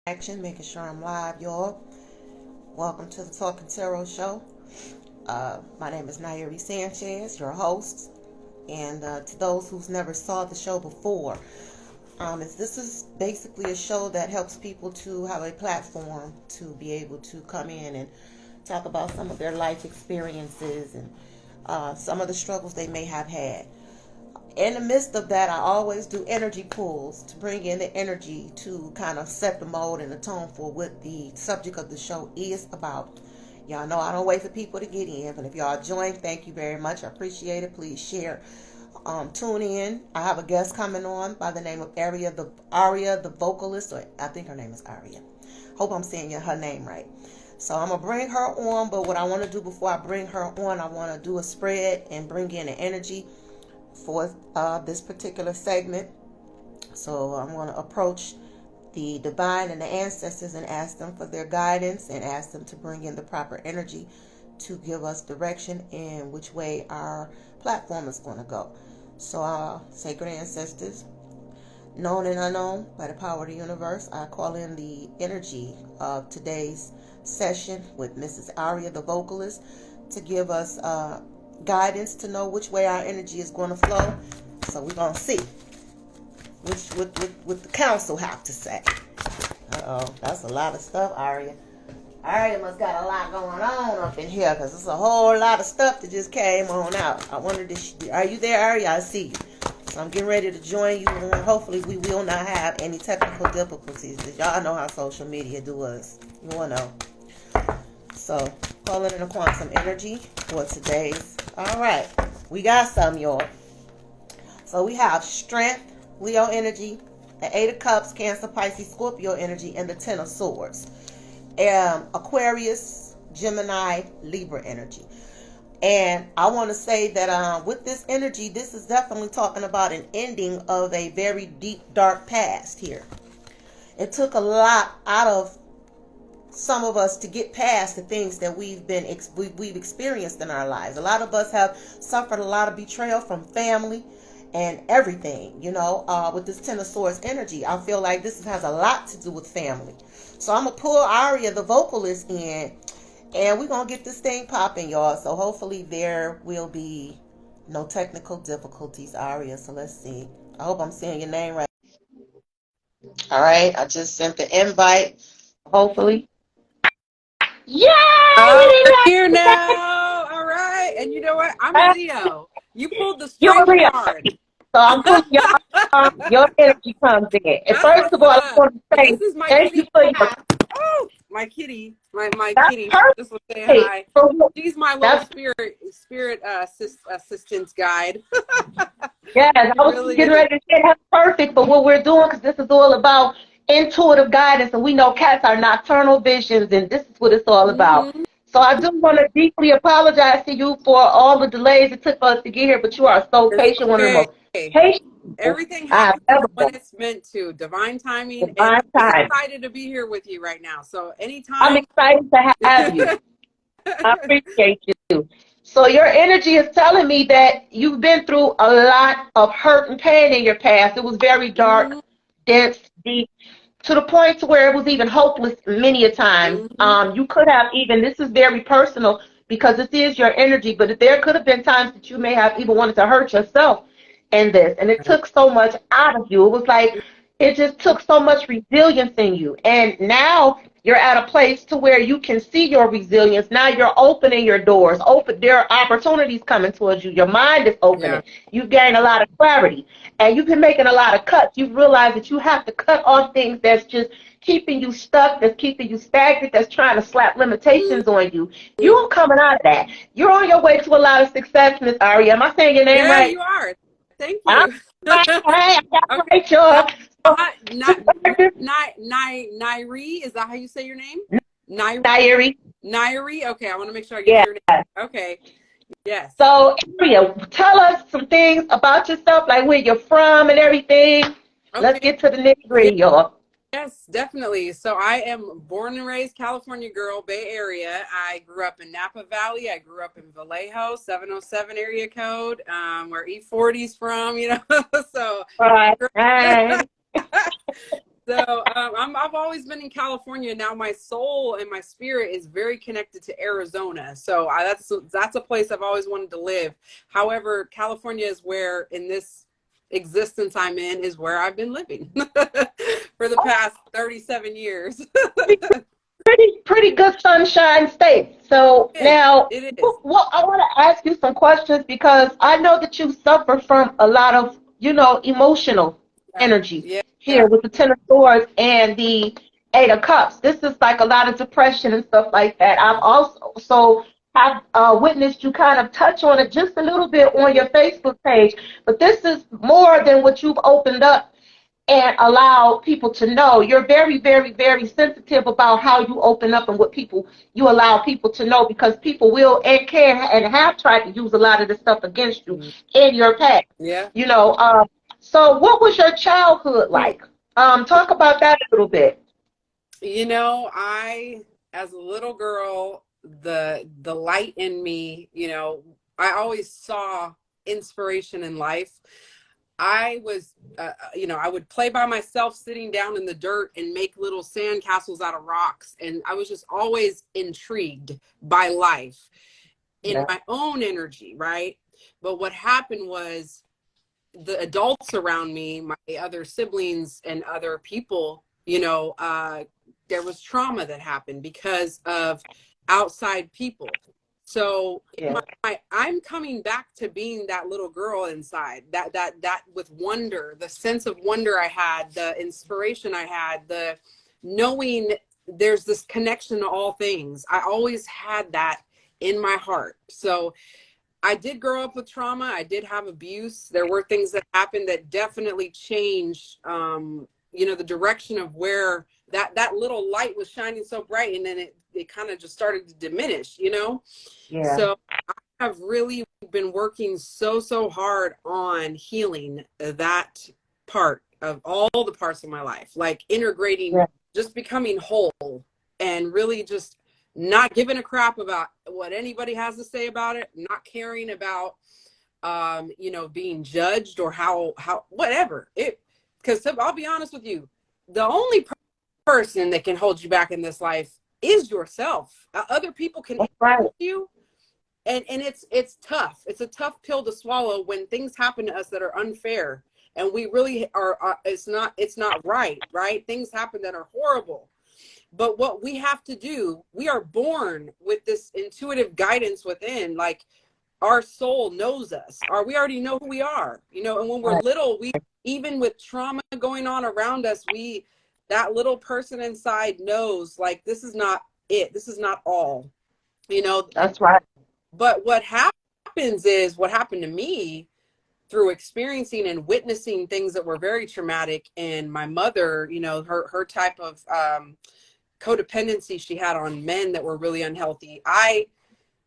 Action, making sure I'm live, y'all. Welcome to the Talking Tarot Show. My name is Nyereè Sanchez, your host. And to those who's never saw the show before, this is basically a show that helps people to have a platform to be able to come in and talk about some of their life experiences and some of the struggles they may have had. In the midst of that, I always do energy pulls to bring in the energy to kind of set the mode and the tone for what the subject of the show is about. Y'all know I don't wait for people to get in, but if y'all join, thank you very much. I appreciate it. Please share. Tune in. I have a guest coming on by the name of Aria, the vocalist, or I think her name is Aria. Hope I'm saying her name right. So I'm going to bring her on, but what I want to do before I bring her on, I want to do a spread and bring in the energy for this particular segment. So I'm going to approach the divine and the ancestors and ask them for their guidance and ask them to bring in the proper energy to give us direction in which way our platform is going to go. So sacred ancestors, known and unknown by the power of the universe, I call in the energy of today's session with Mrs. Aria, the vocalist, to give us guidance to know which way our energy is going to flow. So we're going to see what the council have to say. That's a lot of stuff, Aria. Aria must got a lot going on up in here because there's a whole lot of stuff that just came on out. I wondered are you there, Aria? I see you. So I'm getting ready to join you, and hopefully we will not have any technical difficulties, because y'all know how social media do us. You will know. So calling in a quantum energy for today's. All right, we got some, y'all. So we have Strength, Leo energy, the Eight of Cups, Cancer, Pisces, Scorpio energy, and the Ten of Swords. Aquarius, Gemini, Libra energy. And I want to say that with this energy, this is definitely talking about an ending of a very deep, dark past here. It took a lot out of some of us to get past the things that we've experienced in our lives. A lot of us have suffered a lot of betrayal from family and everything, with this Ten of Swords energy. I feel like this has a lot to do with family. So I'm going to pull Aria, the vocalist, in, and we're going to get this thing popping, y'all. So hopefully there will be no technical difficulties, Aria. So let's see. I hope I'm saying your name right. All right. I just sent the invite. Hopefully. Yay! Oh, here now. All right. And you know what? I'm a Leo. You pulled the strength card. So I'm putting your energy comes in. And first of all, I want to say this is my thank kitty. You for your... Oh, my kitty. My kitty. Perfect. Just want to say hi. She's my little spirit assistance guide. Yes, I was really getting ready to say that's perfect for what we're doing, because this is all about intuitive guidance, and we know cats are nocturnal visions, and this is what it's all about. So I do want to deeply apologize to you for all the delays it took for us to get here, but you are so patient. One of the most patient. Everything happens when it's meant to. Divine timing. Divine I'm excited to be here with you right now. So anytime. I'm excited to have you. I appreciate you. So your energy is telling me that you've been through a lot of hurt and pain in your past. It was very dark, dense, deep, to the point to where it was even hopeless many a time. You could have even, this is very personal because this is your energy, but there could have been times that you may have even wanted to hurt yourself in this. And it took so much out of you. It was like, it just took so much resilience in you. And now you're at a place to where you can see your resilience. Now you're opening your doors. There are opportunities coming towards you. Your mind is opening. Yeah. You've gained a lot of clarity. And you've been making a lot of cuts. You've realized that you have to cut off things that's just keeping you stuck, that's keeping you stagnant, that's trying to slap limitations on you. You're coming out of that. You're on your way to a lot of success, Miss Aria. Am I saying your name right? Yeah, you are. Thank you. I got right, y'all. Nyereè, is that how you say your name? Nyereè. Nyereè. Okay, I want to make sure I get your name. Okay. Yes. So, Aria, tell us some things about yourself, like where you're from and everything. Okay. Let's get to the nitty-gritty, y'all. Yes, definitely. So I am born and raised California girl, Bay Area. I grew up in Napa Valley. I grew up in Vallejo, 707 area code, where E40's from, So. Right. So I've always been in California. Now my soul and my spirit is very connected to Arizona. So that's a place I've always wanted to live. However, California is where, in this existence I'm in, is where I've been living for the past 37 years. Pretty good sunshine state. So now, it is. well, I want to ask you some questions because I know that you suffer from a lot of, emotional energy here with the Ten of Swords and the Eight of Cups. This is like a lot of depression and stuff like that. I've also have witnessed you kind of touch on it just a little bit on your Facebook page, but this is more than what you've opened up and allow people to know. You're very, very, very sensitive about how you open up and what you allow people to know, because people will and can and have tried to use a lot of this stuff against you in your past. Yeah. So what was your childhood like? Talk about that a little bit. I, as a little girl, the light in me, I always saw inspiration in life. I was, I would play by myself sitting down in the dirt and make little sand castles out of rocks. And I was just always intrigued by life in my own energy, right? But what happened was the adults around me, my other siblings and other people, there was trauma that happened because of outside people. So I'm coming back to being that little girl inside, that with wonder, the sense of wonder I had, the inspiration I had, the knowing there's this connection to all things. I always had that in my heart. So I did grow up with trauma. I did have abuse. There were things that happened that definitely changed, the direction of where that little light was shining so bright, and then it kind of just started to diminish, Yeah. So I have really been working so hard on healing that part of all the parts of my life, like integrating, just becoming whole, and really just not giving a crap about what anybody has to say about it, not caring about, being judged or how whatever it, because I'll be honest with you, the only person that can hold you back in this life is yourself. Other people can help you, and it's tough. It's a tough pill to swallow when things happen to us that are unfair, and we really are. It's not right. Things happen that are horrible, but what we have to do, we are born with this intuitive guidance within. Like, our soul knows us, or we already know who we are. And when we're little, we, even with trauma going on around us, that little person inside knows, like, this is not it. This is not all, That's right. But what happens is, what happened to me through experiencing and witnessing things that were very traumatic, and my mother, her type of codependency she had on men that were really unhealthy. I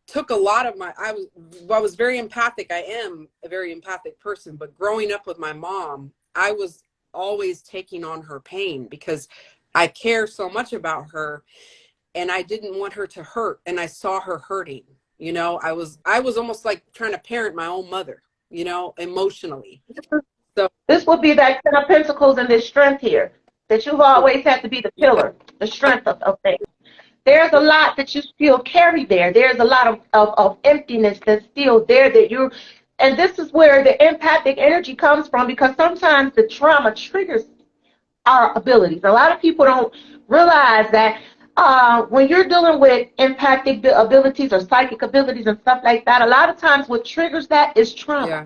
took a lot of I was very empathic. I am a very empathic person, but growing up with my mom, I was always taking on her pain because I care so much about her, and I didn't want her to hurt, and I saw her hurting. I was almost like trying to parent my own mother, emotionally. So this would be that Ten of Pentacles and this strength here, that you've always had to be the pillar, the strength of things. There's a lot that you still carry there. There's a lot of emptiness that's still there and this is where the empathic energy comes from, because sometimes the trauma triggers our abilities. A lot of people don't realize that when you're dealing with empathic abilities or psychic abilities and stuff like that, a lot of times what triggers that is trauma. Yeah.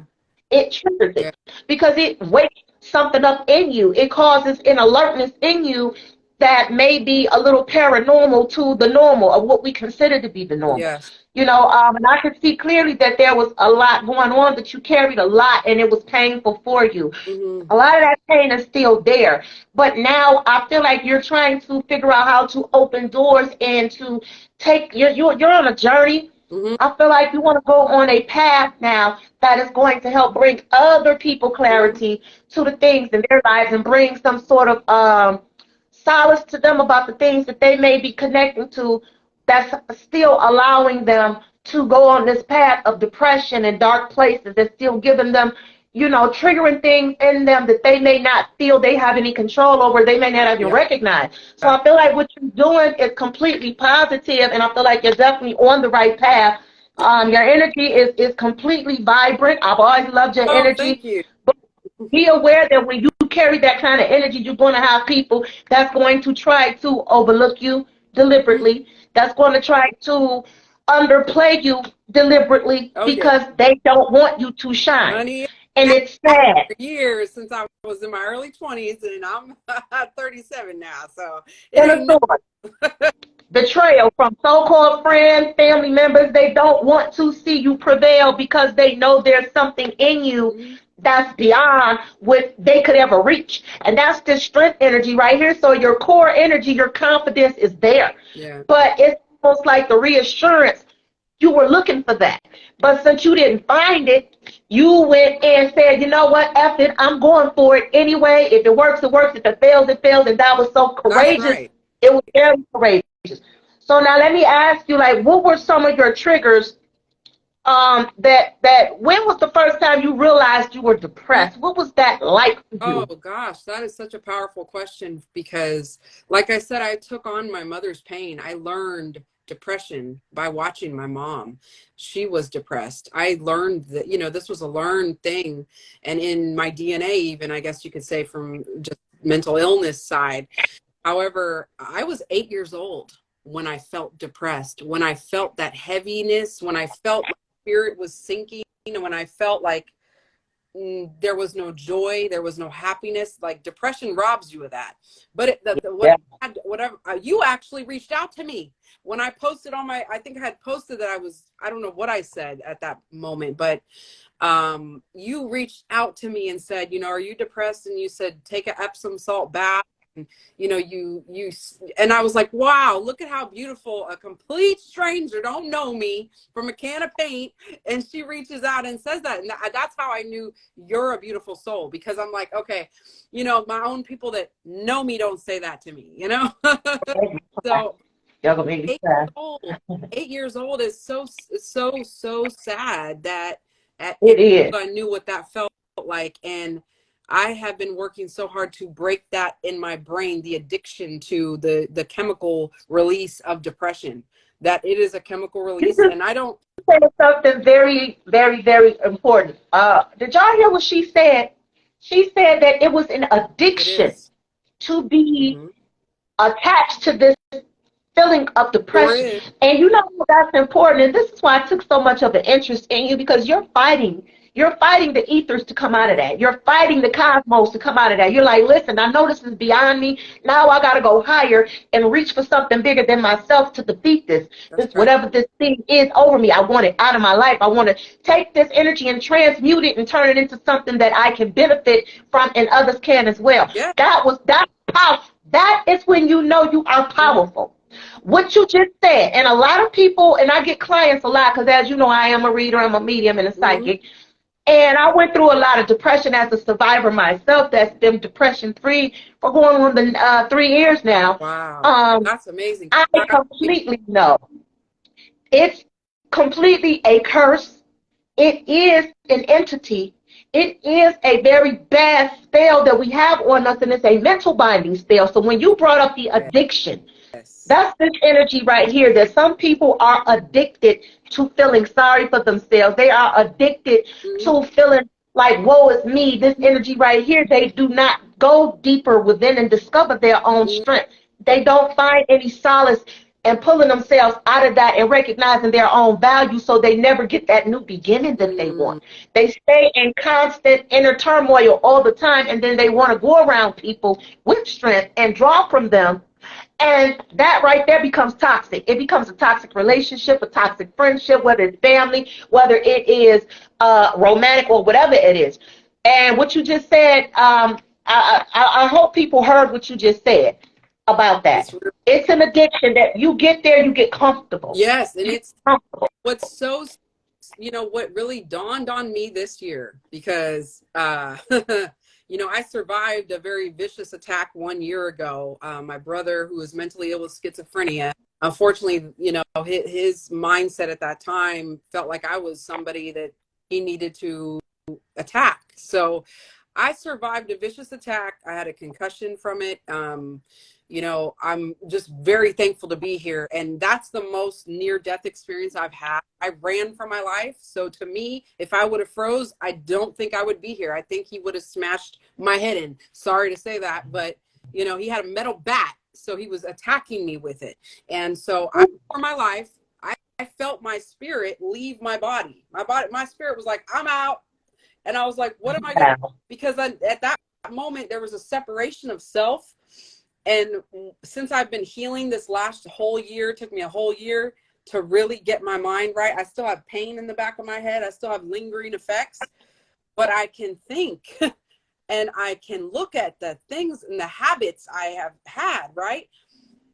It triggers it because it wakes something up in you. It causes an alertness in you that may be a little paranormal to the normal, of what we consider to be the normal. Yes. And I could see clearly that there was a lot going on, that you carried a lot, and it was painful for you. Mm-hmm. A lot of that pain is still there, but now I feel like you're trying to figure out how to open doors and to take, you're on a journey. Mm-hmm. I feel like you want to go on a path now that is going to help bring other people clarity to the things in their lives, and bring some sort of solace to them about the things that they may be connecting to, that's still allowing them to go on this path of depression and dark places, that's still giving them, you know, triggering things in them that they may not feel they have any control over, they may not even recognize. So I feel like what you're doing is completely positive, and I feel like you're definitely on the right path. Your energy is completely vibrant. I've always loved your energy. Thank you. But be aware that when you carry that kind of energy, you're going to have people that's going to try to overlook you deliberately, that's going to try to underplay you deliberately because they don't want you to shine. Honey, and it's sad. For years since I was in my early 20s, and I'm 37 now, so betrayal from so-called friends, family members. They don't want to see you prevail because they know there's something in you that's beyond what they could ever reach. And that's the strength energy right here. So your core energy, your confidence is there. But it's almost like the reassurance. You were looking for that. But since you didn't find it, you went and said, you know what, F it, I'm going for it anyway. If it works, it works. If it fails, it fails. And that was so courageous. Right. It was very courageous. So now let me ask you, like, what were some of your triggers that when was the first time you realized you were depressed? What was that like for you? Oh gosh, that is such a powerful question, because like I said, I took on my mother's pain. I learned depression by watching my mom. She was depressed. I learned that, you know, this was a learned thing, and in my DNA, even, I guess you could say, from just mental illness side. However, I was 8 years old when I felt depressed, when I felt that heaviness, when I felt my spirit was sinking, and when I felt like there was no joy, there was no happiness. Like, depression robs you of that. But whatever, you actually reached out to me when I posted on my, I think I had posted that I don't know what I said at that moment, but you reached out to me and said, you know, are you depressed? And you said, take a Epsom salt bath. You know, you and I was like, wow, look at how beautiful, a complete stranger, don't know me, from a can of paint, and she reaches out and says that. And that's how I knew you're a beautiful soul, because I'm like, okay, you know, my own people that know me don't say that to me, you know. So 8 years old is so sad that at I knew what that felt like. And I have been working so hard to break that in my brain, the addiction to the chemical release of depression, that it is a chemical release. And I don't say something very, very, very important. Did y'all hear what she said? She said that it was an addiction to be attached to this feeling of depression. And you know that's important. And this is why I took so much of an interest in you, because you're fighting the ethers to come out of that. You're fighting the cosmos to come out of that. You're like, listen, I know this is beyond me. Now I got to go higher and reach for something bigger than myself to defeat this. Whatever this thing is over me, I want it out of my life. I want to take this energy and transmute it and turn it into something that I can benefit from and others can as well. That's power. That is when you know you are powerful. What you just said, and a lot of people, and I get clients a lot, because as you know, I am a reader, I'm a medium, and a psychic. And I went through a lot of depression as a survivor myself. That's been depression-free for going on the 3 years now. Wow, that's amazing. I completely know. It's completely a curse. It is an entity. It is a very bad spell that we have on us, and it's a mental binding spell. So when you brought up the addiction, that's this energy right here, that some people are addicted to feeling sorry for themselves. They are addicted to feeling like, woe is me. This energy right here, they do not go deeper within and discover their own strength. They don't find any solace in pulling themselves out of that and recognizing their own value, so they never get that new beginning that they want. They stay in constant inner turmoil all the time, and then they want to go around people with strength and draw from them. And that right there becomes toxic. It becomes a toxic relationship, a toxic friendship, whether it's family, whether it is romantic, or whatever it is. And what you just said, I hope people heard what you just said about that. It's an addiction that you get there, you get comfortable. Yes, and it's comfortable. What's so, you know, what really dawned on me this year, because you know, I survived a very vicious attack 1 year ago. My brother, who was mentally ill with schizophrenia, unfortunately, you know, his mindset at that time felt like I was somebody that he needed to attack. So I survived a vicious attack. I had a concussion from it. You know, I'm just very thankful to be here. And that's the most near-death experience I've had. I ran for my life. So to me, if I would have froze, I don't think I would be here. I think he would have smashed my head in. Sorry to say that, but, you know, he had a metal bat. So he was attacking me with it. And so I, for my life, I felt my spirit leave my body. My spirit was like, I'm out. And I was like, what am I going to do? Because at that moment, there was a separation of self. And since I've been healing this last whole year, it took me a whole year to really get my mind right. I still have pain in the back of my head. I still have lingering effects, but I can think and I can look at the things and the habits I have had, right?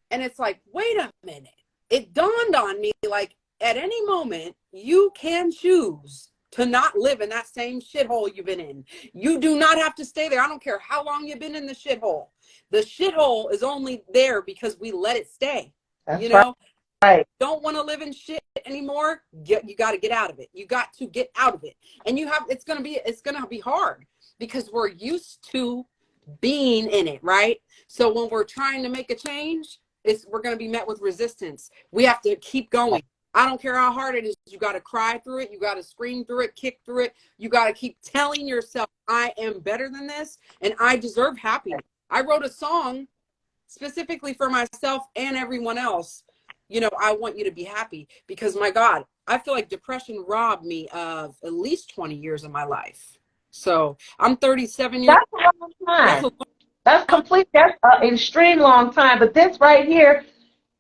And it's like, wait a minute. It dawned on me, like, at any moment, you can choose to not live in that same shithole you've been in. You do not have to stay there. I don't care how long you've been in the shithole. The shithole is only there because we let it stay. That's you know, right. Don't want to live in shit anymore. You got to get out of it. You got to get out of it. And it's going to be hard because we're used to being in it, right? So when we're trying to make a change, we're going to be met with resistance. We have to keep going. I don't care how hard it is. You got to cry through it. You got to scream through it, kick through it. You got to keep telling yourself, I am better than this and I deserve happiness. I wrote a song specifically for myself and everyone else. You know, I want you to be happy because, my God, I feel like depression robbed me of at least 20 years of my life. So I'm 37 years old. That's a long time. That's an extreme long time. But this right here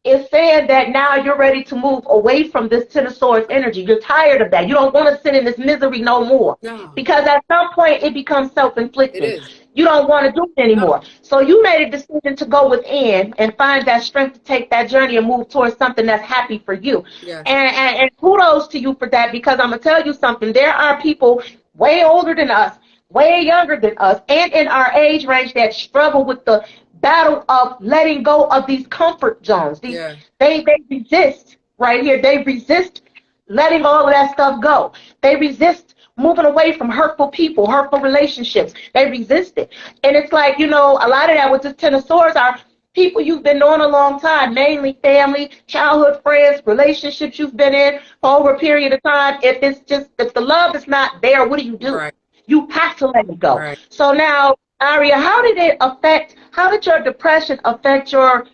is saying that now you're ready to move away from this Ten of Swords energy. You're tired of that. You don't want to sit in this misery no more. No. Because at some point it becomes self-inflicted. It is. You don't want to do it anymore. No. So you made a decision to go within and find that strength to take that journey and move towards something that's happy for you. Yeah. And kudos to you for that, because I'm going to tell you something. There are people way older than us, way younger than us, and in our age range that struggle with the battle of letting go of these comfort zones. They resist right here. They resist letting all of that stuff go. They resist moving away from hurtful people, hurtful relationships. They resist it. And it's like, you know, a lot of that with this Ten of Swords are people you've been knowing a long time, mainly family, childhood friends, relationships you've been in for over a period of time. If the love is not there, what do you do? Right. You have to let it go. Right. So now, Aria, how did your depression affect your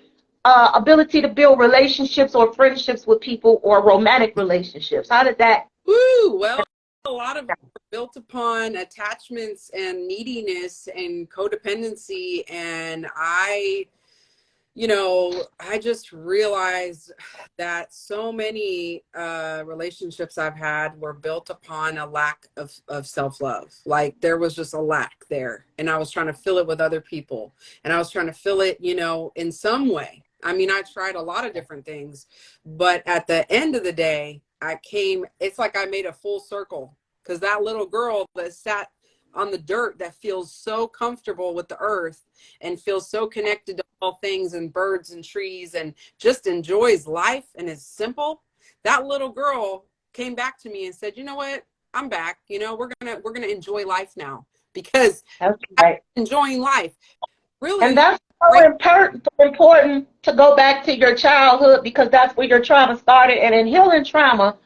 ability to build relationships or friendships with people or romantic relationships? How did that? Well, a lot of it are built upon attachments and neediness and codependency. And I just realized that so many relationships I've had were built upon a lack of self-love. Like there was just a lack there. And I was trying to fill it with other people. And I was trying to fill it, in some way. I mean, I tried a lot of different things. But at the end of the day, it's like I made a full circle. Because that little girl that sat on the dirt that feels so comfortable with the earth and feels so connected to all things and birds and trees and just enjoys life and is simple. That little girl came back to me and said, you know what? I'm back. We're gonna enjoy life now because that's right. I'm enjoying life. Really. And that's so important to go back to your childhood because that's where your trauma started. And in healing trauma,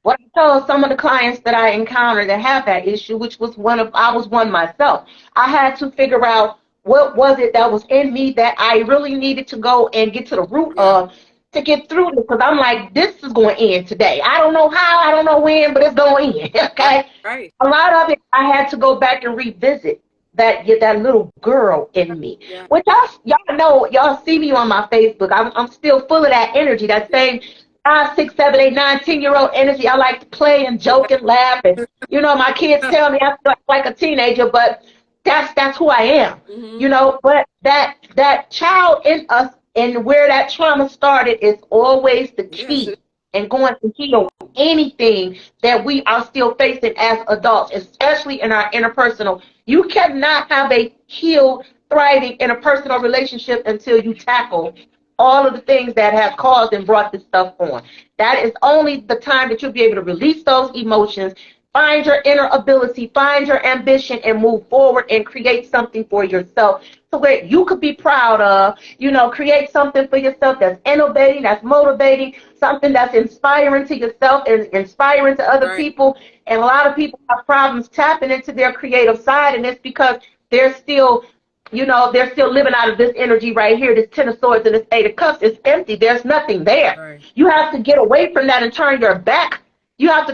what I told some of the clients that I encountered that have that issue, which was I was one myself, I had to figure out what was it that was in me that I really needed to go and get to the root of to get through this. Because I'm like, this is going to end today. I don't know how, I don't know when, but it's going to end. Okay? Right. A lot of it, I had to go back and revisit that little girl in me. Yeah. Which y'all know, y'all see me on my Facebook. I'm still full of that energy, that same 5, 6, 7, 8, 9, 10-year-old energy. I like to play and joke and laugh. And, my kids tell me I feel like a teenager, but that's who I am. Mm-hmm. But that child in us and where that trauma started is always the key in going to heal anything that we are still facing as adults, especially in our interpersonal. You cannot have a healed, thriving interpersonal relationship until you tackle all of the things that have caused and brought this stuff on. That is only the time that you'll be able to release those emotions, Find your inner ability, find your ambition, and move forward and create something for yourself so where you could be proud of. You know, create something for yourself that's innovating, that's motivating, something that's inspiring to yourself and inspiring to other people. And a lot of people have problems tapping into their creative side, and it's because they're still, you know, they're still living out of this energy right here, this Ten of Swords and this Eight of Cups. It's empty. There's nothing there. You have to get away from that and turn your back. You have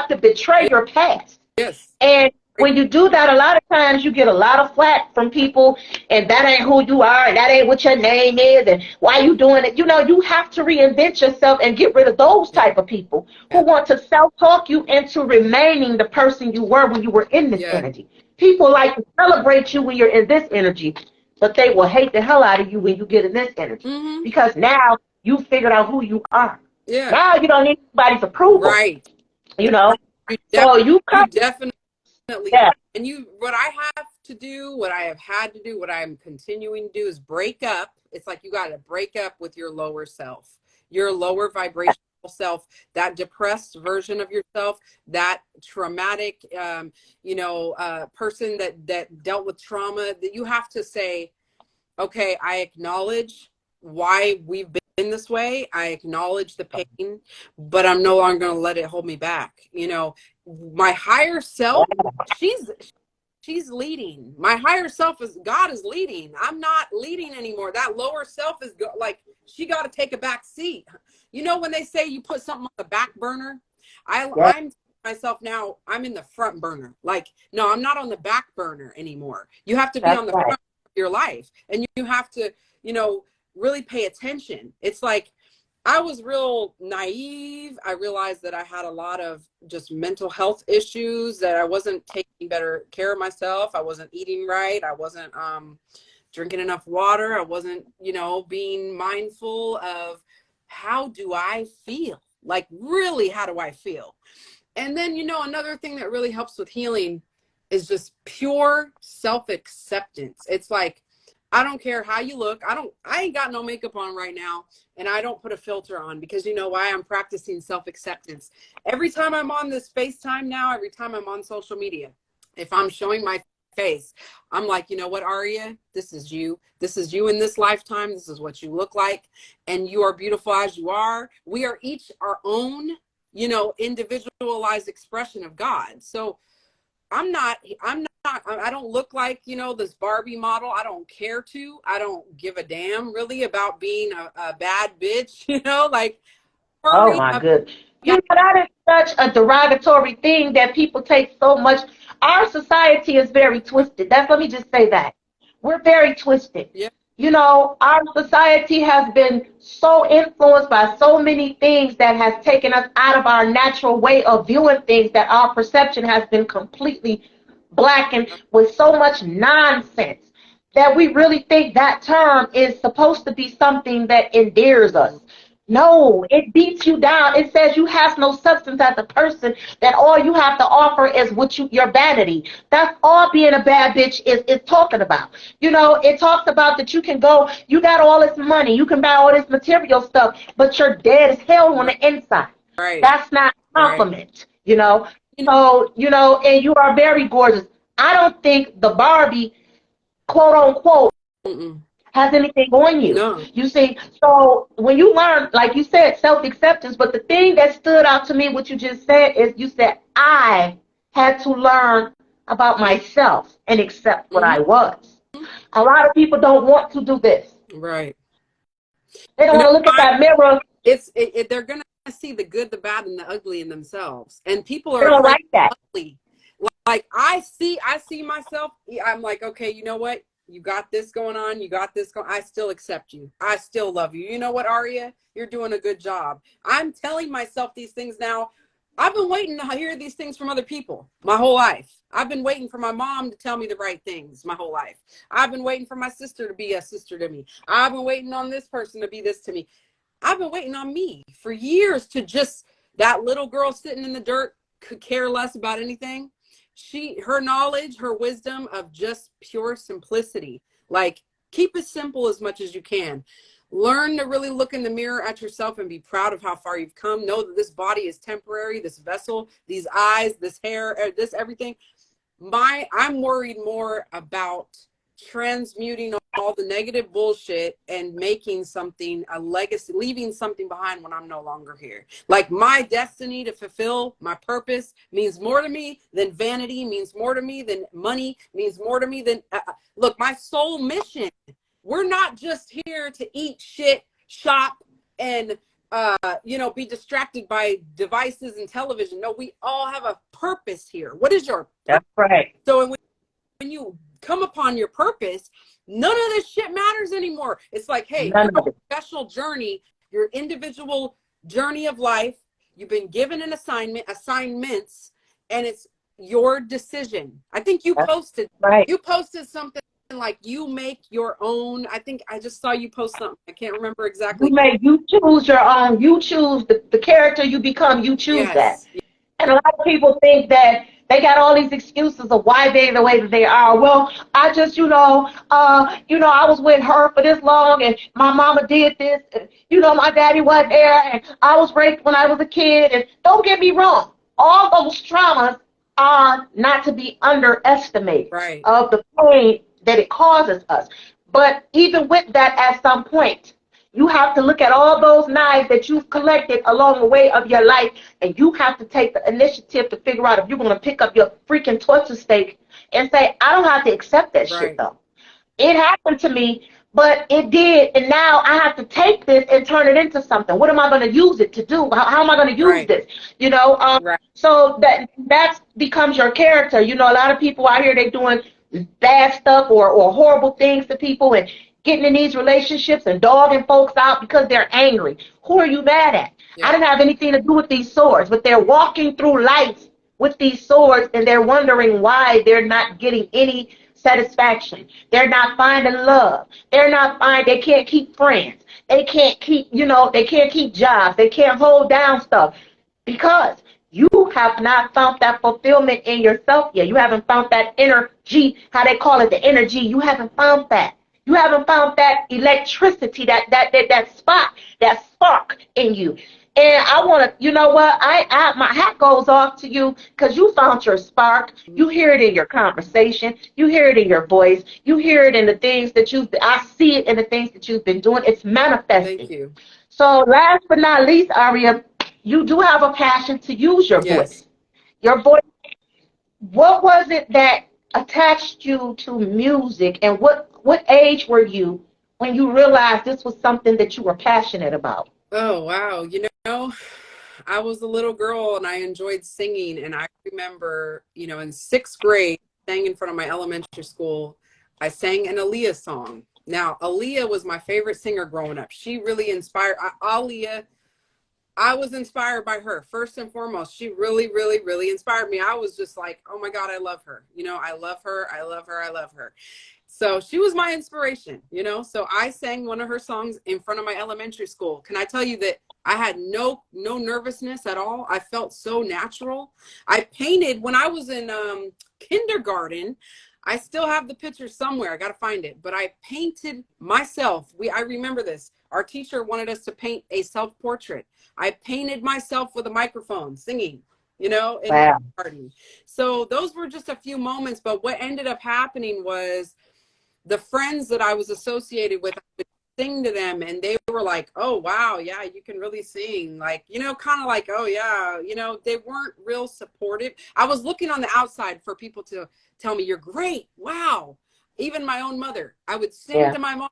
to betray your past. And when you do that, a lot of times you get a lot of flack from people, and that ain't who you are, and that ain't what your name is, and why you doing it. You know, you have to reinvent yourself and get rid of those type of people who want to self-talk you into remaining the person you were when you were in this energy. People like to celebrate you when you're in this energy, but they will hate the hell out of you when you get in this energy, because now you figured out who you are. Now you don't need anybody's approval. You know, so you definitely. And what I have to do, what I have had to do, what I'm continuing to do is break up. It's like you got to break up with your lower self, your lower vibrational self, that depressed version of yourself, that traumatic, person that dealt with trauma. That you have to say, okay, I acknowledge why we've been this way. I acknowledge the pain, but I'm no longer going to let it hold me back. You know, my higher self, she's leading. My higher self is, God is leading. I'm not leading anymore. That lower self is like, she got to take a back seat. You know, when they say you put something on the back burner, I'm myself now, I'm in the front burner. Like, no, I'm not on the back burner anymore. You have to be on the front of your life, and you have to, you know, really pay attention. It's like, I was real naive. I realized that I had a lot of just mental health issues, that I wasn't taking better care of myself. I wasn't eating right. I wasn't drinking enough water. I wasn't, you know, being mindful of how do I feel? Like, really, how do I feel? And then, you know, another thing that really helps with healing is just pure self-acceptance. It's like, I don't care how you look. I ain't got no makeup on right now, and I don't put a filter on, because you know why? I'm practicing self-acceptance. Every time I'm on this FaceTime now, every time I'm on social media, if I'm showing my face, I'm like, you know what, Aria, this is you. This is you in this lifetime. This is what you look like, and you are beautiful as you are. We are each our own, you know, individualized expression of God. So I don't look like, you know, this Barbie model. I don't care to. I don't give a damn really about being a bad bitch, you know, like. Oh my goodness. You know, that is such a derogatory thing that people take so much. Our society is very twisted. Let me just say that. We're very twisted. You know, our society has been so influenced by so many things that has taken us out of our natural way of viewing things, that our perception has been completely blackened with so much nonsense that we really think that term is supposed to be something that endears us. No, it beats you down. It says you have no substance as a person, that all you have to offer is your vanity. That's all being a bad bitch is talking about. You know, it talks about that you can go, you got all this money, you can buy all this material stuff, but you're dead as hell on the inside. That's not a compliment, you know. So, you know, and you are very gorgeous. I don't think the Barbie, quote unquote, has anything on you. No. You see, so when you learn, like you said, self-acceptance, but the thing that stood out to me, what you just said, is you said, I had to learn about myself and accept what I was. A lot of people don't want to do this. They don't want to look at that mirror. They're going to see the good, the bad, and the ugly in themselves. And people are they don't like that. Ugly. Like, I see myself. I'm like, okay, you know what? You got this going on. You got this going. I still accept you. I still love you. You know what, Aria? You're doing a good job. I'm telling myself these things now. I've been waiting to hear these things from other people my whole life. I've been waiting for my mom to tell me the right things my whole life. I've been waiting for my sister to be a sister to me. I've been waiting on this person to be this to me. I've been waiting on me for years to just, that little girl sitting in the dirt could care less about anything. Her knowledge, her wisdom of just pure simplicity, like, keep it simple as much as you can. Learn to really look in the mirror at yourself and be proud of how far you've come. Know that this body is temporary, this vessel, these eyes, this hair, this everything. I'm worried more about transmuting all the negative bullshit and making something a legacy, leaving something behind when I'm no longer here. Like, my destiny to fulfill my purpose means more to me than vanity, means more to me than money, means more to me than look, my soul mission. We're not just here to eat, shit, shop, and you know, be distracted by devices and television. No, we all have a purpose here. What is your purpose? That's right. So when you come upon your purpose, none of this shit matters anymore. It's like, hey, your special journey, your individual journey of life, you've been given an assignments, and it's your decision. I think you posted, you posted something like, you make your own. I think I just saw you post something. I can't remember exactly. You choose your own. You choose the character you become. You choose that. And a lot of people think that they got all these excuses of why they're the way that they are. Well, I just, I was with her for this long, and my mama did this, and, my daddy wasn't there, and I was raped when I was a kid. And don't get me wrong, all those traumas are not to be underestimated of the pain that it causes us. But even with that, at some point, you have to look at all those knives that you've collected along the way of your life, and you have to take the initiative to figure out if you're going to pick up your freaking torture stake and say, I don't have to accept that shit, though. It happened to me, but it did, and now I have to take this and turn it into something. What am I going to use it to do? How am I going to use this? So that becomes your character. A lot of people out here, they doing bad stuff or horrible things to people, and getting in these relationships and dogging folks out because they're angry. Who are you mad at? I didn't have anything to do with these swords, but they're walking through life with these swords, and they're wondering why they're not getting any satisfaction. They're not finding love. They can't keep friends. They can't keep, they can't keep jobs. They can't hold down stuff because you have not found that fulfillment in yourself yet. You haven't found that energy, how they call it, the energy. You haven't found that. You haven't found that electricity, that spot, that spark in you. And I want to, you know what? My hat goes off to you because you found your spark. You hear it in your conversation. You hear it in your voice. You hear it in the things that I see it in the things that you've been doing. It's manifesting. Thank you. So last but not least, Aria, you do have a passion to use your voice. Your voice. What was it that attached you to music, and what age were you when you realized this was something that you were passionate about? Oh, wow. I was a little girl and I enjoyed singing. And I remember, in 6th grade, sang in front of my elementary school. I sang an Aria song. Now, Aria was my favorite singer growing up. She really inspired. I was inspired by her first and foremost. She really, really, really inspired me. I was just like, oh my God, I love her. I love her. I love her. I love her. So she was my inspiration, so I sang one of her songs in front of my elementary school. Can I tell you that I had no nervousness at all? I felt so natural. I painted when I was in kindergarten. I still have the picture somewhere. I got to find it. But I painted myself. I remember this. Our teacher wanted us to paint a self-portrait. I painted myself with a microphone singing, in the garden. So those were just a few moments. But what ended up happening was the friends that I was associated with, I would sing to them, and they were like, oh, wow, yeah, you can really sing. Like, kind of like, oh, yeah, they weren't real supportive. I was looking on the outside for people to tell me, you're great. Wow. Even my own mother, I would sing to my mom.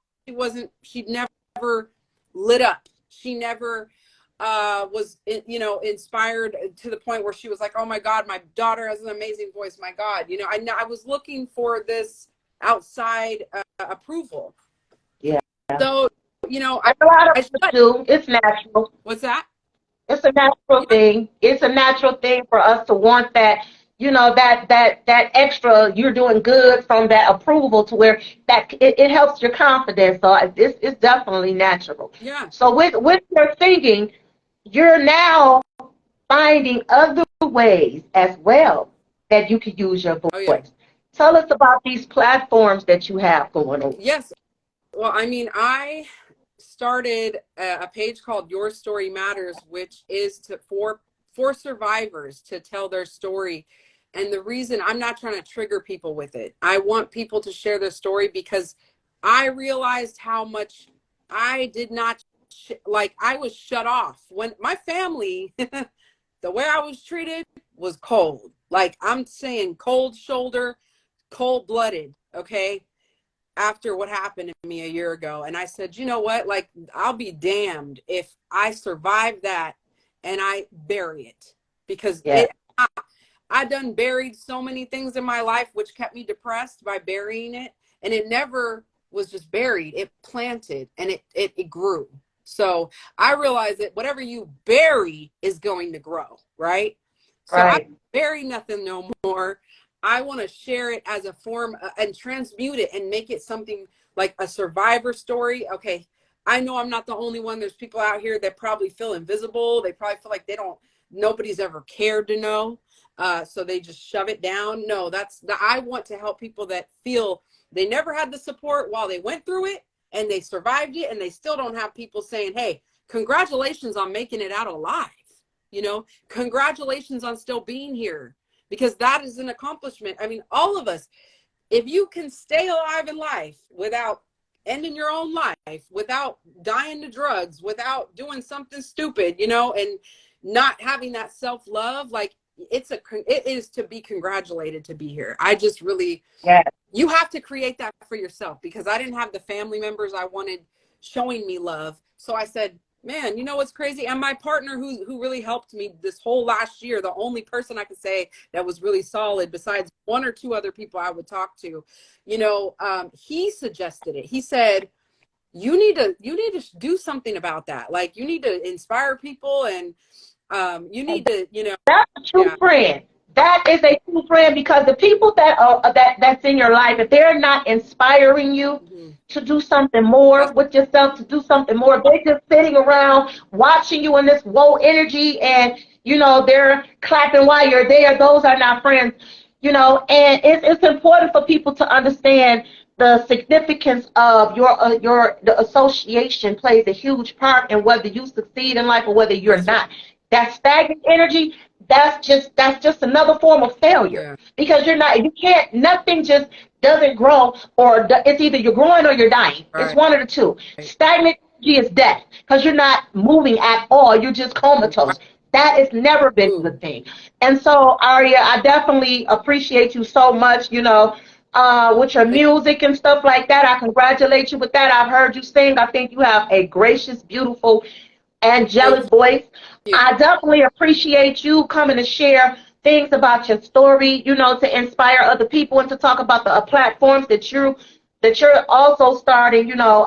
She'd never lit up. She never was, inspired to the point where she was like, oh my God, my daughter has an amazing voice. My God, I was looking for this outside approval. So, a lot of us do. It's natural. What's that? It's a natural thing. It's a natural thing for us to want that, that extra, you're doing good from that approval, to where that it helps your confidence. So it's definitely natural. Yeah. So with your singing, you're now finding other ways as well that you can use your voice. Oh, yeah. Tell us about these platforms that you have going on. Yes. Well, I started a page called Your Story Matters, which is for survivors to tell their story. And the reason, I'm not trying to trigger people with it. I want people to share their story because I realized how much I did not, like, I was shut off. When my family, the way I was treated was cold. Like, I'm saying cold shoulder, cold blooded, okay? After what happened to me a year ago. And I said, you know what? Like, I'll be damned if I survive that and I bury it. Because I done buried so many things in my life, which kept me depressed by burying it. And it never was just buried. It planted and it grew. So I realized that whatever you bury is going to grow, right? So I bury nothing no more. I want to share it as a form and transmute it and make it something like a survivor story. Okay, I know I'm not the only one. There's people out here that probably feel invisible. They probably feel like nobody's ever cared to know. So they just shove it down. No, I want to help people that feel they never had the support while they went through it and they survived it, and they still don't have people saying, hey, congratulations on making it out alive. You know, congratulations on still being here, because that is an accomplishment. I mean, all of us, if you can stay alive in life without ending your own life, without dying to drugs, without doing something stupid, you know, and not having that self-love, like, it is to be congratulated to be here. I just really, you have to create that for yourself, because I didn't have the family members I wanted showing me love. So I said, man, you know what's crazy? And my partner who really helped me this whole last year, the only person I could say that was really solid besides one or two other people I would talk to, you know, he suggested it. He said, you need to do something about that. Like, you need to inspire people, and you need to, you know. That's a true friend. That is a true friend, because the people that's in your life, if they're not inspiring you to do something more with yourself, to do something more, they're just sitting around watching you in this low energy, and, you know, they're clapping while you're there. Those are not friends, you know. And it's important for people to understand the significance of the association plays a huge part in whether you succeed in life or whether you're not. That stagnant energy, that's just another form of failure, because nothing just doesn't grow, or it's either you're growing or you're dying. It's one of the two. Stagnant energy is death, because you're not moving at all. You're just comatose. That has never been the thing. And so, Aria, I definitely appreciate you so much, you know, with your music and stuff like that. I congratulate you with that. I've heard you sing. I think you have a gracious, beautiful, angelic voice. I definitely appreciate you coming to share things about your story, you know, to inspire other people and to talk about the platforms that you're also starting, you know.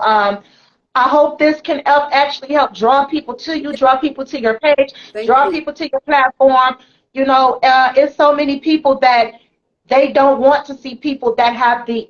I hope this can actually help draw people to you, draw people to your page, people to your platform. You know, it's so many people that they don't want to see people that have the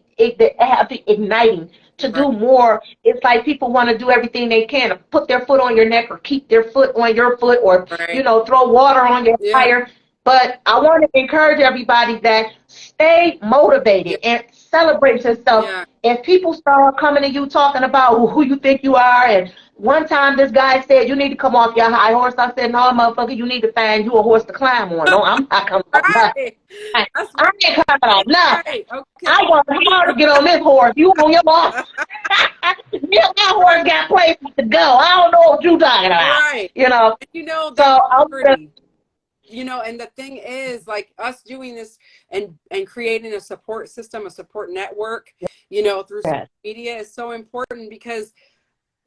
igniting to do more. It's like people want to do everything they can to put their foot on your neck, or keep their foot on your foot, or you know, throw water on your fire. But I want to encourage everybody that stay motivated and celebrate yourself. If people start coming to you talking about who you think you are, and one time this guy said you need to come off your high horse, I said, no, motherfucker, you need to find you a horse to climb on. No, I'm not coming off nothing. I ain't coming off nothing. I want hard to get on this horse. You on your horse. My horse got places to go. I don't know what you talking about. You know. You know, you know, and the thing is, like, us doing this and creating a support system, a support network, you know, through social media is so important, because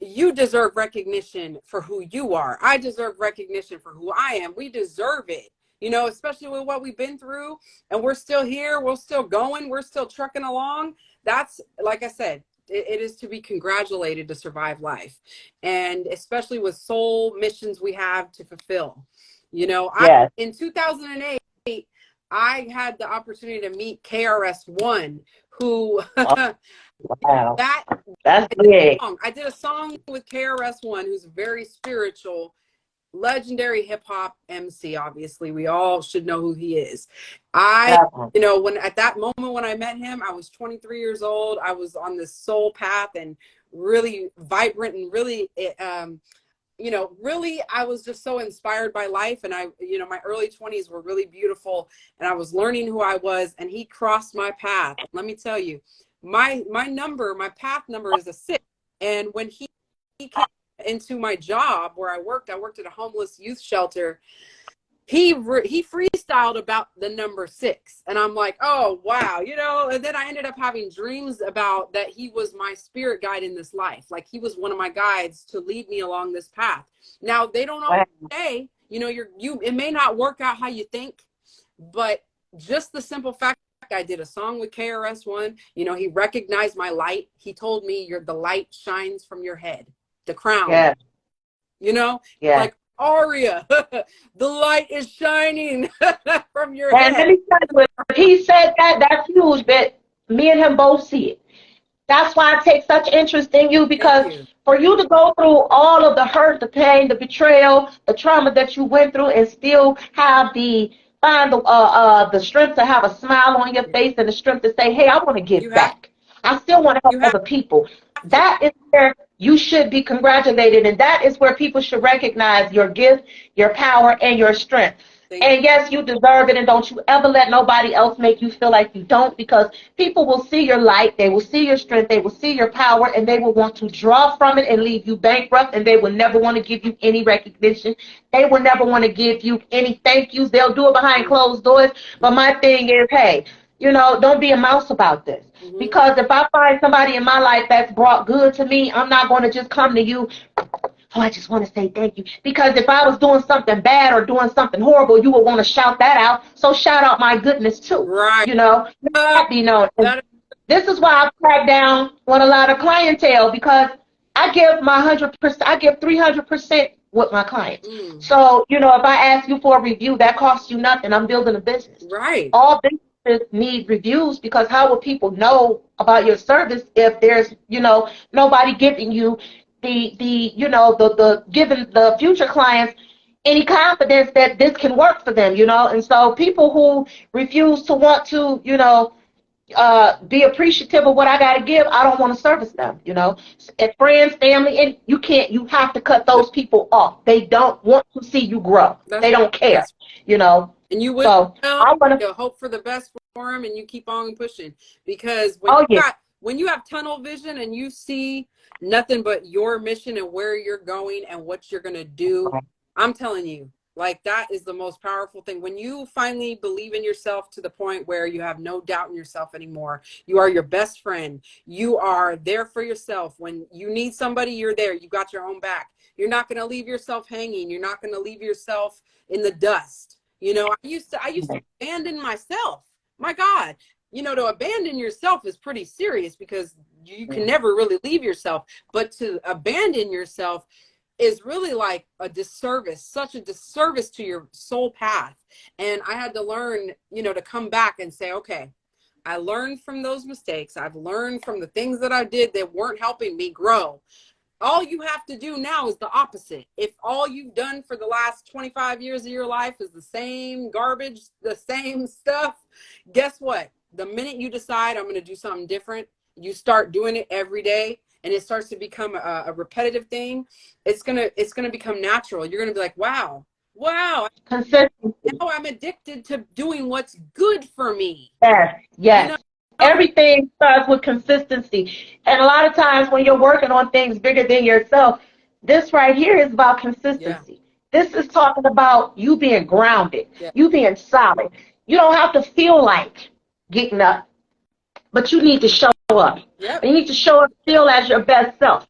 you deserve recognition for who you are. I deserve recognition for who I am. We deserve it, you know, especially with what we've been through, and we're still here. We're still going. We're still trucking along. That's, like I said, it is to be congratulated to survive life, and especially with soul missions we have to fulfill. You know, in 2008, I had the opportunity to meet KRS-One, who that's big. I did a song with KRS-One, who's very spiritual, legendary hip hop MC. Obviously, we all should know who he is. You know, at that moment when I met him, I was 23 years old. I was on this soul path and really vibrant and really, you know, really, I was just so inspired by life. And I, you know, my early 20s were really beautiful, and I was learning who I was, and he crossed my path. Let me tell you, my path number is a 6. And when he came into my job where I worked at a homeless youth shelter. He freestyled about the number 6, and I'm like, oh wow, you know. And then I ended up having dreams about that he was my spirit guide in this life. Like, he was one of my guides to lead me along this path. Now, they don't always say, you know, it may not work out how you think, but just the simple fact I did a song with KRS-One, you know, he recognized my light. He told me, the light shines from your head, the crown. Yeah. You know, like Aria, the light is shining from your head. And let me tell you, if he said that, that's huge, but me and him both see it. That's why I take such interest in you, because for you to go through all of the hurt, the pain, the betrayal, the trauma that you went through, and still have the strength to have a smile on your face and the strength to say, hey, I want to give back. I still want to help other people. That is where you should be congratulated, and that is where people should recognize your gift, your power, and your strength. And yes, you deserve it, and don't you ever let nobody else make you feel like you don't, because people will see your light, they will see your strength, they will see your power, and they will want to draw from it and leave you bankrupt, and they will never want to give you any recognition. They will never want to give you any thank yous. They'll do it behind closed doors. But my thing is, hey, you know, don't be a mouse about this. Because if I find somebody in my life that's brought good to me, I'm not going to just come to you, oh, I just want to say thank you. Because if I was doing something bad or doing something horrible, you would want to shout that out. So shout out my goodness too. Right. You know, you know. This is why I crack down on a lot of clientele, because I give my 100%, I give 300% with my clients. So, you know, if I ask you for a review, that costs you nothing. I'm building a business. Right. All businesses need reviews, because how will people know about your service if there's, you know, nobody giving you the giving the future clients any confidence that this can work for them, you know? And so people who refuse to want to, you know, be appreciative of what I got to give, I don't want to service them, you know? And friends, family, and you have to cut those people off. They don't want to see you grow. They don't care, you know? And you would hope for the best for them, and you keep on pushing, because when you have tunnel vision and you see nothing but your mission and where you're going and what you're going to do, I'm telling you, like, that is the most powerful thing. When you finally believe in yourself to the point where you have no doubt in yourself anymore, you are your best friend. You are there for yourself. When you need somebody, you're there. You got your own back. You're not going to leave yourself hanging. You're not going to leave yourself in the dust. You know, I used to abandon myself. My God, you know, to abandon yourself is pretty serious, because you can never really leave yourself. But to abandon yourself is really like a disservice, such a disservice to your soul path. And I had to learn, you know, to come back and say, okay, I learned from those mistakes. I've learned from the things that I did that weren't helping me grow. All you have to do now is the opposite. If all you've done for the last 25 years of your life is the same garbage, the same stuff, guess what? The minute you decide I'm going to do something different, you start doing it every day, and it starts to become a repetitive thing. It's gonna become natural. You're gonna be like, wow, consistency. Now I'm addicted to doing what's good for me. Yes. You know? Everything starts with consistency. And a lot of times when you're working on things bigger than yourself, this right here is about consistency. This is talking about you being grounded, you being solid. You don't have to feel like getting up, but you need to show up. You need to show up still as your best self.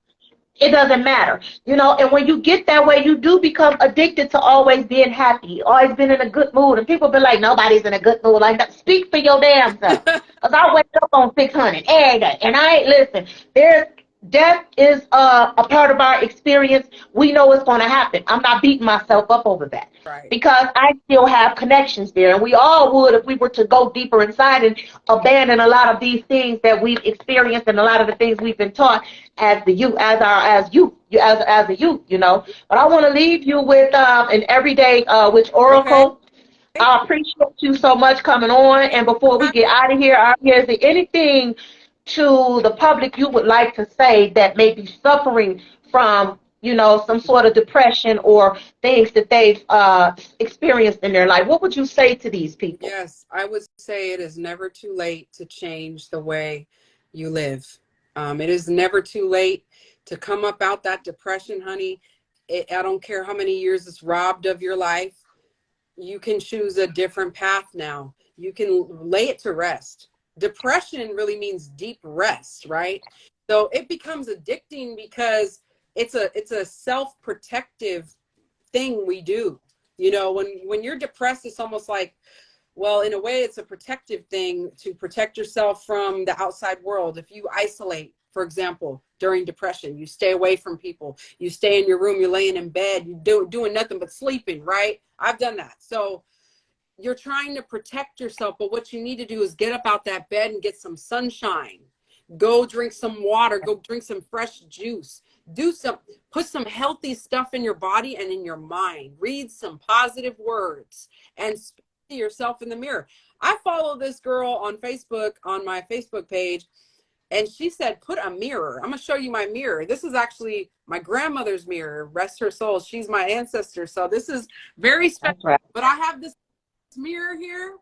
It doesn't matter, you know. And when you get that way, you do become addicted to always being happy, always being in a good mood. And people be like, nobody's in a good mood like that. Speak for your damn self. Because I wake up on 600 every day, and I ain't listen. Death is a part of our experience. We know it's going to happen. I'm not beating myself up over that. Because I still have connections there. And we all would if we were to go deeper inside and abandon a lot of these things that we've experienced and a lot of the things we've been taught as a youth, you know. But I want to leave you with an everyday witch oracle. I appreciate you so much coming on. And before we get out of here, is there anything to the public you would like to say that may be suffering from, you know, some sort of depression or things that they've experienced in their life? What would you say to these people? Yes, I would say it is never too late to change the way you live. It is never too late to come up out that depression, honey. I don't care how many years it's robbed of your life. You can choose a different path now. You can lay it to rest. Depression really means deep rest, right? So it becomes addicting because it's a self-protective thing we do. You know, when you're depressed, it's almost like, well, in a way, it's a protective thing to protect yourself from the outside world. If you isolate, for example, during depression, you stay away from people, you stay in your room, you're laying in bed, you're doing nothing but sleeping, right? I've done that. So you're trying to protect yourself, but what you need to do is get up out that bed and get some sunshine. Go drink some water, go drink some fresh juice, put some healthy stuff in your body and in your mind, read some positive words, and speak to yourself in the mirror. I follow this girl on Facebook, on my Facebook page, and she said, put a mirror. I'm going to show you my mirror. This is actually my grandmother's mirror, rest her soul. She's my ancestor. So this is very special. Right. But I have this mirror here,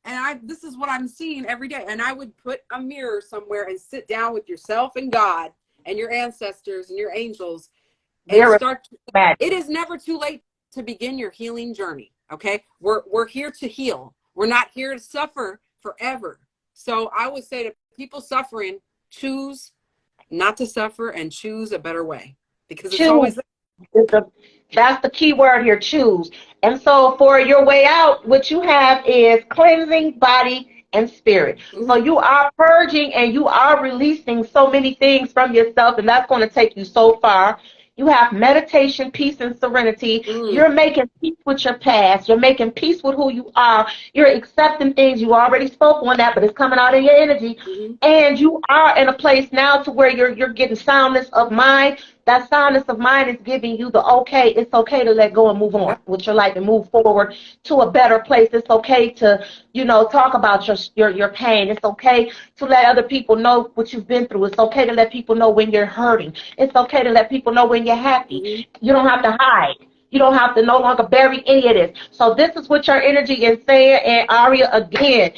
and this is what I'm seeing every day. And I would put a mirror somewhere and sit down with yourself and God and your ancestors and your angels and start. It is never too late to begin your healing journey. Okay, we're here to heal. We're not here to suffer forever. So I would say to people suffering, choose not to suffer and choose a better way, because it's always that's the key word here, choose. And so for your way out, what you have is cleansing body and spirit. So you are purging and you are releasing so many things from yourself, and that's going to take you so far. You have meditation, peace, and serenity. You're making peace with your past. You're making peace with who you are. You're accepting things. You already spoke on that, but it's coming out of your energy. And you are in a place now to where you're getting soundness of mind. That soundness of mind is giving you the okay. It's okay to let go and move on with your life and move forward to a better place. It's okay to, you know, talk about your pain. It's okay to let other people know what you've been through. It's okay to let people know when you're hurting. It's okay to let people know when you're happy. You don't have to hide. You don't have to no longer bury any of this. So this is what your energy is saying. And Aria, again,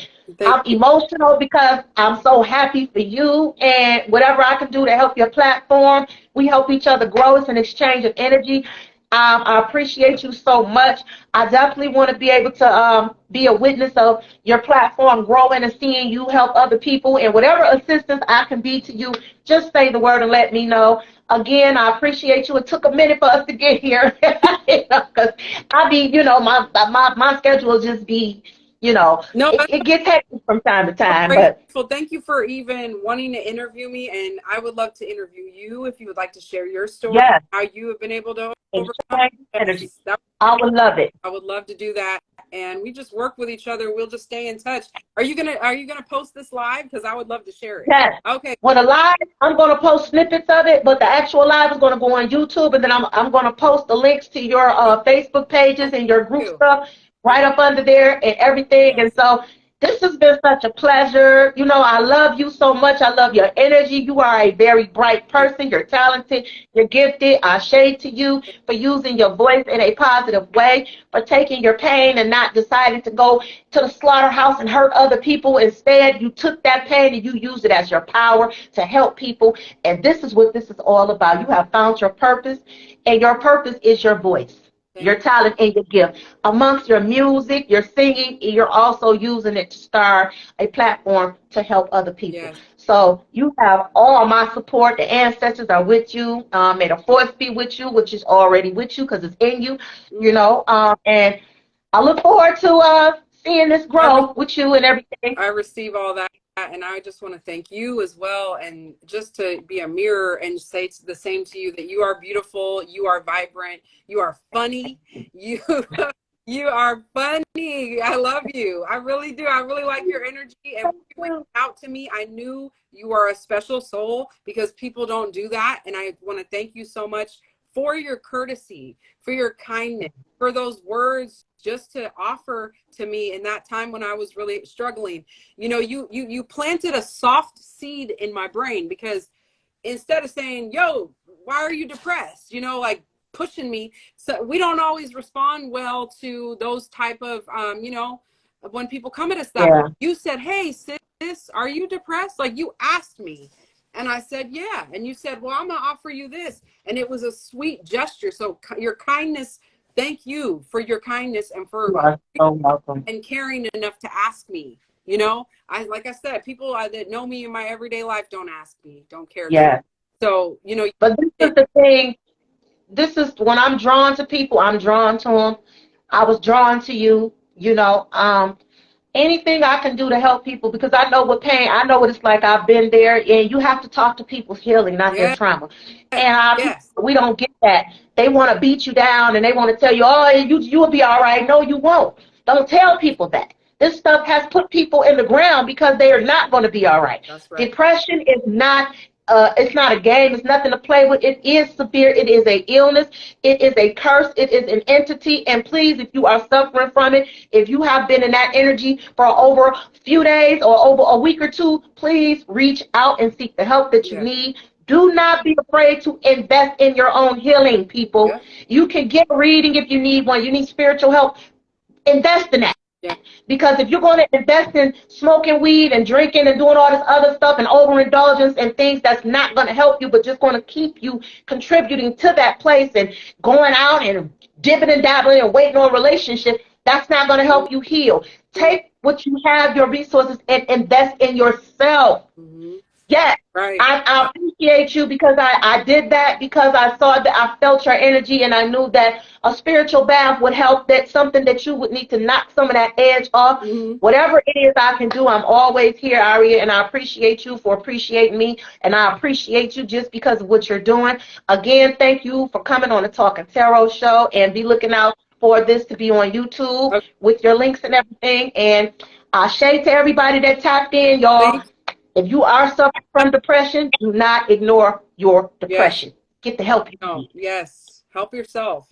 I'm emotional because I'm so happy for you, and whatever I can do to help your platform, we help each other grow. It's an exchange of energy. I appreciate you so much. I definitely want to be able to be a witness of your platform growing and seeing you help other people, and whatever assistance I can be to you, just say the word and let me know. Again, I appreciate you. It took a minute for us to get here because I be, you know, my schedule just be, you know, it gets hectic from time to time. But thank you for even wanting to interview me, and I would love to interview you if you would like to share your story, how you have been able to overcome energy. I would love it. I would love to do that, and we just work with each other. We'll just stay in touch. Are you gonna post this live? Because I would love to share it. Yes. Okay. Well, the live, I'm gonna post snippets of it, but the actual live is gonna go on YouTube, and then I'm gonna post the links to your Facebook pages and your group stuff right up under there and everything. And so this has been such a pleasure. You know, I love you so much. I love your energy. You are a very bright person. You're talented. You're gifted. I shade to you for using your voice in a positive way, for taking your pain and not deciding to go to the slaughterhouse and hurt other people. Instead, you took that pain and you used it as your power to help people. And this is what this is all about. You have found your purpose, and your purpose is your voice. Your talent and your gift. Amongst your music, your singing, you're also using it to start a platform to help other people. Yes. So you have all my support. The ancestors are with you. May the force be with you, which is already with you because it's in you, you know. And I look forward to seeing this grow with you and everything. I receive all that. And I just want to thank you as well, and just to be a mirror and say the same to you, that you are beautiful, you are vibrant, you are funny, you are funny. I love you. I really do. I really like your energy. And when you reached out to me, I knew you are a special soul, because people don't do that. And I want to thank you so much for your courtesy, for your kindness, for those words just to offer to me in that time when I was really struggling. You know, you planted a soft seed in my brain, because instead of saying, yo, why are you depressed? You know, like pushing me. So we don't always respond well to those type of, you know, when people come at us that way. You said, hey, sis, are you depressed? Like, you asked me. And I said, yeah. And you said, well, I'm going to offer you this. And it was a sweet gesture. So your kindness, thank you for your kindness and for so welcome. And caring enough to ask me. You know, like I said, people that know me in my everyday life don't ask me, don't care. Yeah. So, you know. But this is the thing. This is when I'm drawn to people, I'm drawn to them. I was drawn to you, you know. Anything I can do to help people, because I know what pain, I know what it's like. I've been there, and you have to talk to people's healing, not their trauma. And we don't get that. They want to beat you down, and they want to tell you, oh, you will be all right. No, you won't. Don't tell people that. This stuff has put people in the ground because they are not going to be all right. That's right. Depression is not it's not a game. It's nothing to play with. It is severe. It is a illness. It is a curse. It is an entity. And please, if you are suffering from it, if you have been in that energy for over a few days or over a week or two, please reach out and seek the help that you need. Do not be afraid to invest in your own healing, people. You can get a reading if you need one. You need spiritual help. Invest in that. Because if you're going to invest in smoking weed and drinking and doing all this other stuff and overindulgence and things that's not going to help you, but just going to keep you contributing to that place and going out and dipping and dabbling and waiting on a relationship, that's not going to help you heal. Take what you have, your resources, and invest in yourself. Yes, I appreciate you, because I did that, because I saw that, I felt your energy, and I knew that a spiritual bath would help. That's something that you would need to knock some of that edge off. Whatever it is I can do, I'm always here, Aria, and I appreciate you for appreciating me, and I appreciate you just because of what you're doing. Again, thank you for coming on the Talking Tarot show, and be looking out for this to be on YouTube with your links and everything. And ashe to everybody that tapped in, y'all. If you are suffering from depression, do not ignore your depression. Get the help you need. Yes, help yourself.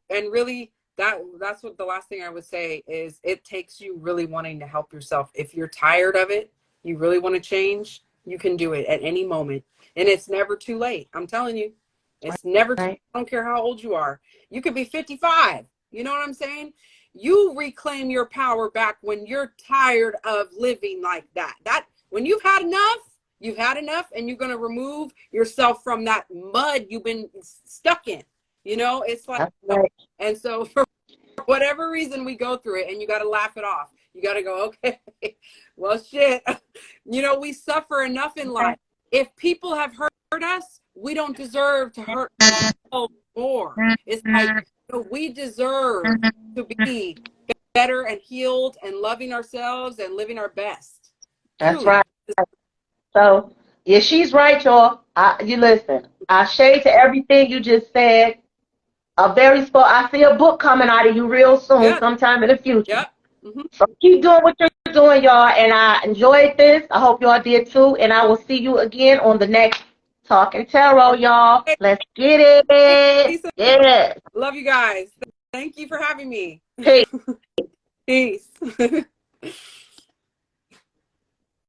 And really, that's what the last thing I would say is, it takes you really wanting to help yourself. If you're tired of it, you really want to change, you can do it at any moment. And it's never too late. I'm telling you, it's never too late. I don't care how old you are. You could be 55. You know what I'm saying? You reclaim your power back when you're tired of living like that. When you've had enough, and you're going to remove yourself from that mud you've been stuck in. You know, it's like, and so for whatever reason we go through it, and you got to laugh it off. You got to go, okay, well, shit. You know, we suffer enough in life. If people have hurt us, we don't deserve to hurt ourselves more. It's like, you know, we deserve to be better and healed and loving ourselves and living our best. That's right. So, yeah, she's right, y'all. You listen. I shade to everything you just said. I see a book coming out of you real soon, sometime in the future. So keep doing what you're doing, y'all. And I enjoyed this. I hope y'all did too. And I will see you again on the next Talking Tarot, y'all. Let's get it. Yes. Love you guys. Thank you for having me. Peace. Peace.